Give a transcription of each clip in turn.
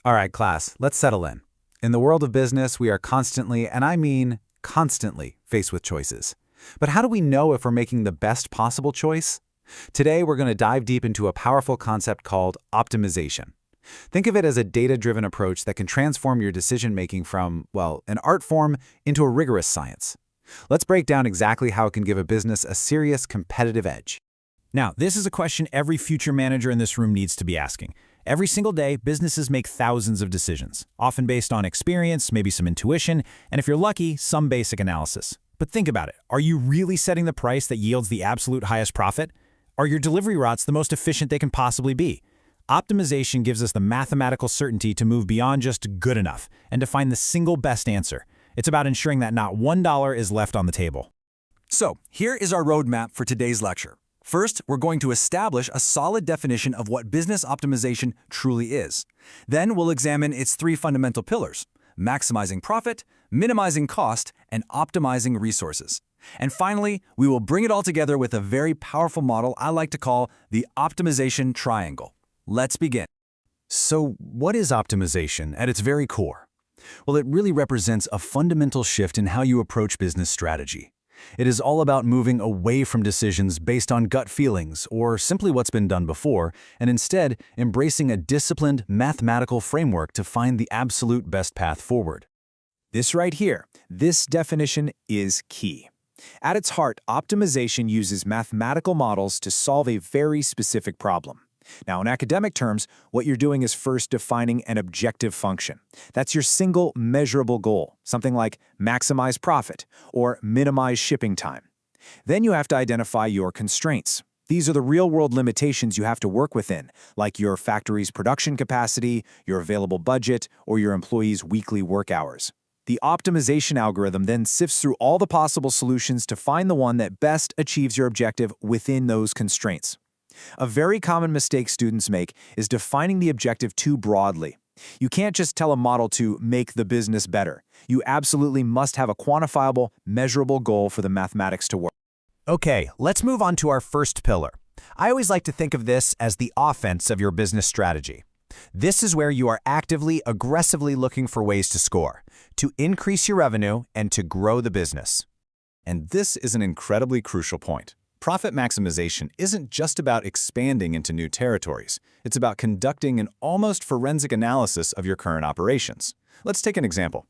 All right, class, let's settle in. In the world of business, we are constantly, and I mean constantly, faced with choices. But how do we know if we're making the best possible choice? Today, we're going to dive deep into a powerful concept called optimization. Think of it as a data-driven approach that can transform your decision-making from, well, an art form into a rigorous science. Let's break down exactly how it can give a business a serious competitive edge. Now, this is a question every future manager in this room needs to be asking. Every single day, businesses make thousands of decisions, often based on experience, maybe some intuition, and if you're lucky, some basic analysis. But think about it. Are you really setting the price that yields the absolute highest profit? Are your delivery routes the most efficient they can possibly be? Optimization gives us the mathematical certainty to move beyond just good enough and to find the single best answer. It's about ensuring that not $1 is left on the table. So, here is our roadmap for today's lecture. First, we're going to establish a solid definition of what business optimization truly is. Then we'll examine its three fundamental pillars: maximizing profit, minimizing cost, and optimizing resources. And finally, we will bring it all together with a very powerful model I like to call the optimization triangle. Let's begin. So, what is optimization at its very core? Well, it really represents a fundamental shift in how you approach business strategy. It is all about moving away from decisions based on gut feelings or simply what's been done before, and instead embracing a disciplined, mathematical framework to find the absolute best path forward. This right here, this definition is key. At its heart, optimization uses mathematical models to solve a very specific problem. Now, in academic terms, what you're doing is first defining an objective function. That's your single measurable goal, something like maximize profit or minimize shipping time. Then you have to identify your constraints. These are the real-world limitations you have to work within, like your factory's production capacity, your available budget, or your employees' weekly work hours. The optimization algorithm then sifts through all the possible solutions to find the one that best achieves your objective within those constraints. A very common mistake students make is defining the objective too broadly. You can't just tell a model to make the business better. You absolutely must have a quantifiable, measurable goal for the mathematics to work. Okay, let's move on to our first pillar. I always like to think of this as the offense of your business strategy. This is where you are actively, aggressively looking for ways to score, to increase your revenue, and to grow the business. And this is an incredibly crucial point. Profit maximization isn't just about expanding into new territories. It's about conducting an almost forensic analysis of your current operations. Let's take an example.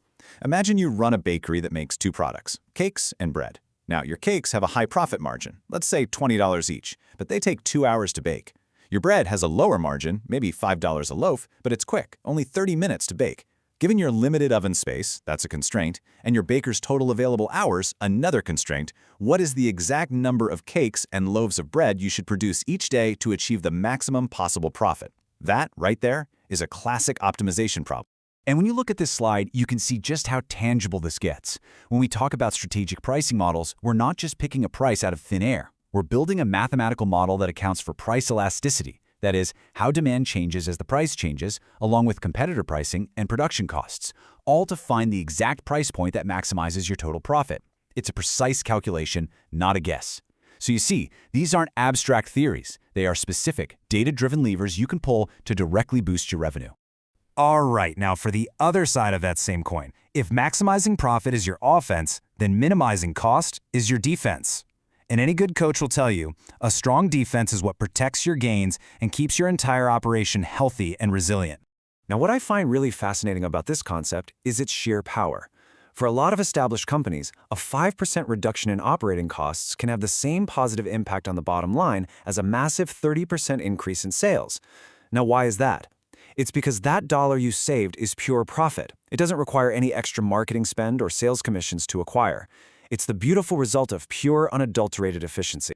Imagine you run a bakery that makes two products, cakes and bread. Now, your cakes have a high profit margin, let's say $20 each, but they take 2 hours to bake. Your bread has a lower margin, maybe $5 a loaf, but it's quick, only 30 minutes to bake. Given your limited oven space, that's a constraint, and your baker's total available hours, another constraint, what is the exact number of cakes and loaves of bread you should produce each day to achieve the maximum possible profit? That, right there, is a classic optimization problem. And when you look at this slide, you can see just how tangible this gets. When we talk about strategic pricing models, we're not just picking a price out of thin air. We're building a mathematical model that accounts for price elasticity. That is, how demand changes as the price changes, along with competitor pricing and production costs, all to find the exact price point that maximizes your total profit. It's a precise calculation, not a guess. So you see, these aren't abstract theories. They are specific, data-driven levers you can pull to directly boost your revenue. All right, now for the other side of that same coin. If maximizing profit is your offense, then minimizing cost is your defense. And any good coach will tell you, a strong defense is what protects your gains and keeps your entire operation healthy and resilient. Now, what I find really fascinating about this concept is its sheer power. For a lot of established companies, a 5% reduction in operating costs can have the same positive impact on the bottom line as a massive 30% increase in sales. Now, why is that? It's because that dollar you saved is pure profit. It doesn't require any extra marketing spend or sales commissions to acquire. It's the beautiful result of pure, unadulterated efficiency.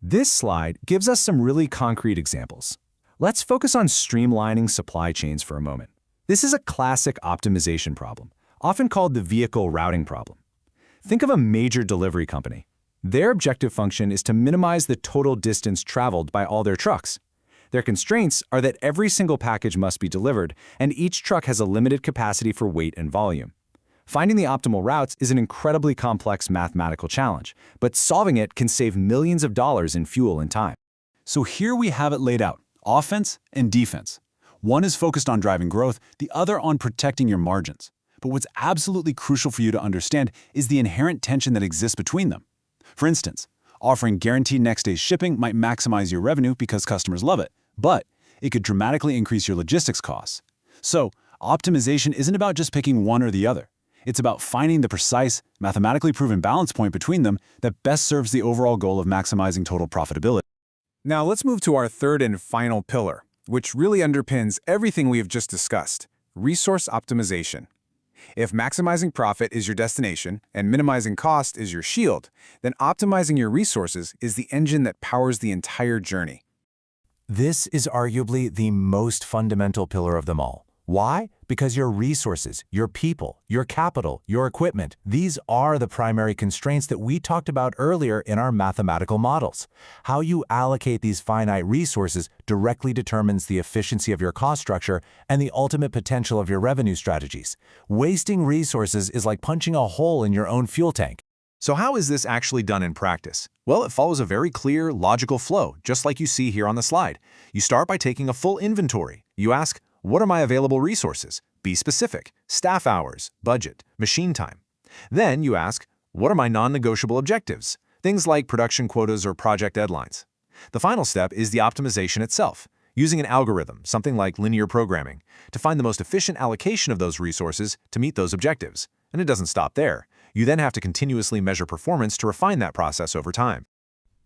This slide gives us some really concrete examples. Let's focus on streamlining supply chains for a moment. This is a classic optimization problem, often called the vehicle routing problem. Think of a major delivery company. Their objective function is to minimize the total distance traveled by all their trucks. Their constraints are that every single package must be delivered, and each truck has a limited capacity for weight and volume. Finding the optimal routes is an incredibly complex mathematical challenge, but solving it can save millions of dollars in fuel and time. So here we have it laid out, offense and defense. One is focused on driving growth, the other on protecting your margins. But what's absolutely crucial for you to understand is the inherent tension that exists between them. For instance, offering guaranteed next-day shipping might maximize your revenue because customers love it, but it could dramatically increase your logistics costs. So, optimization isn't about just picking one or the other. It's about finding the precise, mathematically proven balance point between them that best serves the overall goal of maximizing total profitability. Now let's move to our third and final pillar, which really underpins everything we have just discussed: resource optimization. If maximizing profit is your destination and minimizing cost is your shield, then optimizing your resources is the engine that powers the entire journey. This is arguably the most fundamental pillar of them all. Why? Because your resources, your people, your capital, your equipment, these are the primary constraints that we talked about earlier in our mathematical models. How you allocate these finite resources directly determines the efficiency of your cost structure and the ultimate potential of your revenue strategies. Wasting resources is like punching a hole in your own fuel tank. So how is this actually done in practice? Well, it follows a very clear, logical flow, just like you see here on the slide. You start by taking a full inventory. You ask, what are my available resources? Be specific: staff hours, budget, machine time. Then you ask, what are my non-negotiable objectives? Things like production quotas or project deadlines. The final step is the optimization itself, using an algorithm, something like linear programming, to find the most efficient allocation of those resources to meet those objectives. And it doesn't stop there. You then have to continuously measure performance to refine that process over time.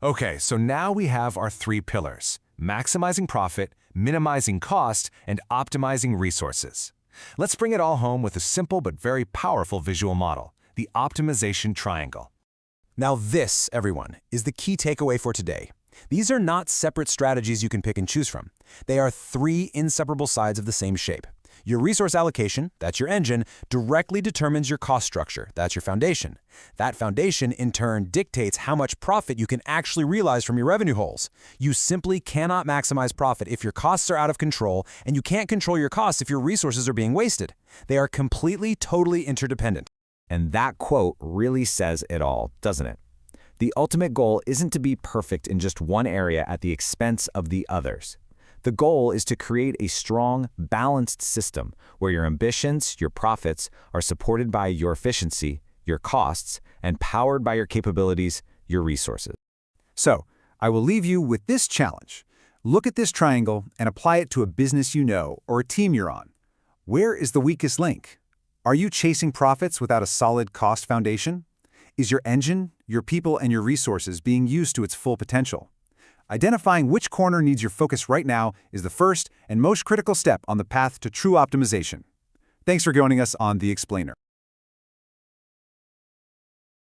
Okay, so now we have our three pillars: maximizing profit, minimizing cost, and optimizing resources. Let's bring it all home with a simple but very powerful visual model: the optimization triangle. Now this, everyone, is the key takeaway for today. These are not separate strategies you can pick and choose from. They are three inseparable sides of the same shape. Your resource allocation, that's your engine, directly determines your cost structure, that's your foundation. That foundation, in turn, dictates how much profit you can actually realize from your revenue holes. You simply cannot maximize profit if your costs are out of control, and you can't control your costs if your resources are being wasted. They are completely, totally interdependent. And that quote really says it all, doesn't it? The ultimate goal isn't to be perfect in just one area at the expense of the others. The goal is to create a strong, balanced system where your ambitions, your profits, are supported by your efficiency, your costs, and powered by your capabilities, your resources. So, I will leave you with this challenge. Look at this triangle and apply it to a business you know or a team you're on. Where is the weakest link? Are you chasing profits without a solid cost foundation? Is your engine, your people, and your resources being used to its full potential? Identifying which corner needs your focus right now is the first and most critical step on the path to true optimization. Thanks for joining us on The Explainer.